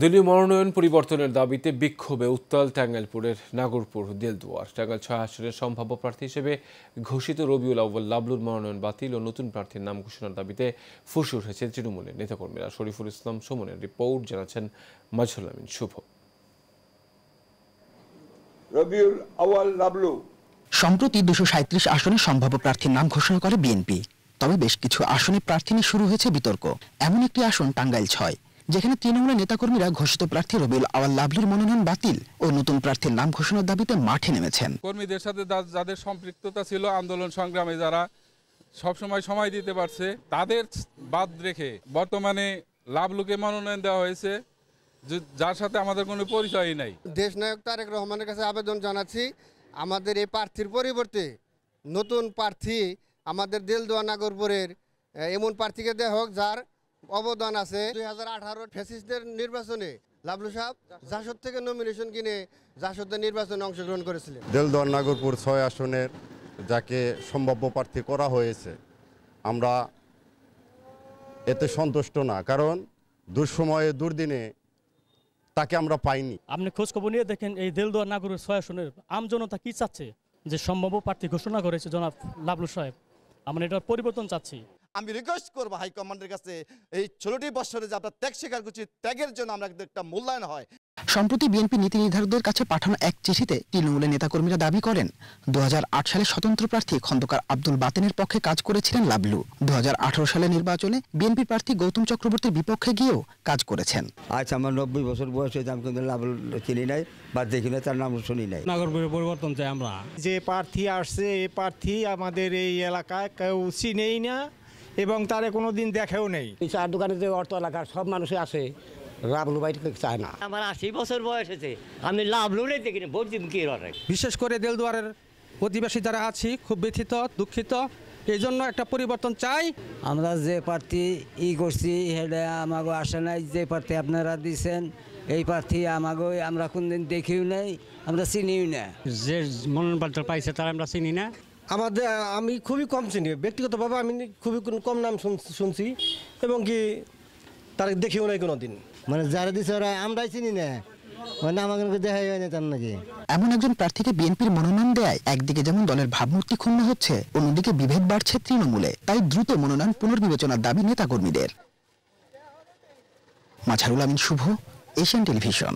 দলীয় মনোনয়ন পরিবর্তনের দাবিতে বিক্ষোভে উত্তাল টাঙ্গাইলপুরের নাগরপুর দেলদুয়ার। টাঙ্গাইল ৬ আসনের সম্ভাব্য প্রার্থী হিসেবে ঘোষিত রবিউল আউয়াল লাবলুর মনোনয়ন বাতিল ও নতুন প্রার্থীর নাম ঘোষণার দাবিতে ফুঁসে উঠেছে তৃণমূলের নেতাকর্মীরা। শরীফুল ইসলাম সুমনের রিপোর্ট, জানাচ্ছেন মাজহারুল আমিন শুভ। রবিউল আউয়াল লাবলু সম্প্রতি ২৩৭ আসনে সম্ভাব্য প্রার্থীর নাম ঘোষণা করে বিএনপি। তবে বেশ কিছু আসনে প্রার্থী নিয়ে শুরু হয়েছে বিতর্ক। এমন একটি আসন টাঙ্গাইল ৬, যেখানে তৃণমূলের নেতাকর্মীরা ঘোষিত প্রার্থী রবিউল আউয়াল লাবলুর মনোনয়ন বাতিল ও নতুন প্রার্থীর নাম ঘোষণার দাবিতে মাঠে নেমেছেন। কর্মীদের সাথে যাদের সম্পৃক্ততা ছিল আন্দোলন সংগ্রামে, যারা সবসময় সময় দিতে পারছে, তাদের বাদ রেখে বর্তমানে লাবলুকে মনোনয়ন দেওয়া হয়েছে, যার সাথে আমাদের কোনো পরিচয়ই নাই। দেশনায়ক তারেক রহমানের কাছে আবেদন জানাচ্ছি, আমাদের এই প্রার্থীর পরিবর্তে নতুন প্রার্থী আমাদের দেলদুয়া নাগরপুরের এমন প্রার্থীকে দেওয়া হোক যার অবদান আছে। 2018 ফ্যাসিস্টদের নির্বাচনে লাবলু সাহেব জাসদ থেকে নমিনেশন কিনে জাসদের নির্বাচনে অংশগ্রহণ করেছিলেন। দেলদুয়া নাগরপুর ৬ আসনের যাকে সম্ভাব্য প্রার্থী করা হয়েছে, আমরা এতে সন্তুষ্ট না, কারণ দুঃসময়ে দুর্দিনে তাকে আমরা পাইনি। আপনি খোঁজখবর নিয়ে দেখেন এই দেলদুয়া নাগরের ৬ আসনের আমজনতা কি চাচ্ছে, যে সম্ভাব্য প্রার্থী ঘোষণা করেছে জনাব লাবলু সাহেব, আমরা এটার পরিবর্তন চাচ্ছি। আমি রিকোয়েস্ট করবো হাইকমান্ডের কাছে এই 16টি বছরে যে আপনার ত্যাগ স্বীকার করছি, ত্যাগের জন্য আমরা একটা মূল্যায়ন হয়। সম্প্রতি বিএনপি নীতি নির্ধারকদের কাছে পাঠানো এক চিঠিতে তৃণমূলের নেতাকর্মীরা দাবি করেন 2008 সালে স্বতন্ত্র প্রার্থী খন্দকার আব্দুল বাতেনের পক্ষে কাজ করেছিলেন লাবলু। 2018 সালে নির্বাচনে বিএনপি প্রার্থী গৌতম চক্রবর্তীর বিপক্ষে গিয়েও কাজ করেছেন। আজ আমার 90 বছর বয়স হয়েছে, আমি কিন্তু লাবলু চিনি নাই বা দেখি না, তার নাম শুনি নাই। নাগরপুরের পরিবর্তন চাই আমরা। যে প্রার্থী আসছে, এই প্রার্থী আমাদের এই এলাকায় কেউ চিনেই না এবং তারে কোনোদিন দেখেও নেই। চার দোকানে যে অর্থ এলাকার সব মানুষই আসে, লাবলু ভাইকে চায় না। আমার 80 বছর বয়স হয়েছে, আমি লাবলুরে দেখিনি, ভোট দিব কি? বিশেষ করে দেলদুয়ারের অধিবাসী যারা আছি খুব ব্যথিত, দুঃখিত, এই জন্য একটা পরিবর্তন চাই। আমরা যে প্রার্থী করছি সেটা আমাকে আসে নাই। যে প্রার্থী আপনারা দিচ্ছেন এই প্রার্থী আমাকে আমরা কোনদিন দেখিও নাই, আমরা চিনিও না। যে মনোনয়নপত্র পাইছে তারা আমরা চিনি না। আমি খুবই কম চিনি, ব্যক্তিগতভাবে আমি খুবই কম নাম শুনছি এবং কি তার দেখিও নাই কোনোদিন। মানে যারা দিচ্ছে ওরা আমরাই চিনি না, মানে আমাকে দেখাই হয় না তার নাকি। এমন একজন প্রার্থীকে বিএনপির মনোনয়ন দেয় একদিকে যেমন দলের ভাবমূর্তি ক্ষুণ্ণ হচ্ছে, অন্যদিকে বিভেদ বাড়ছে তৃণমূলে। তাই দ্রুত মনোনয়ন পুনর্বিবেচনার দাবি নেতাকর্মীদের। মাজহারুল আমিন শুভ, এশিয়ান টেলিভিশন।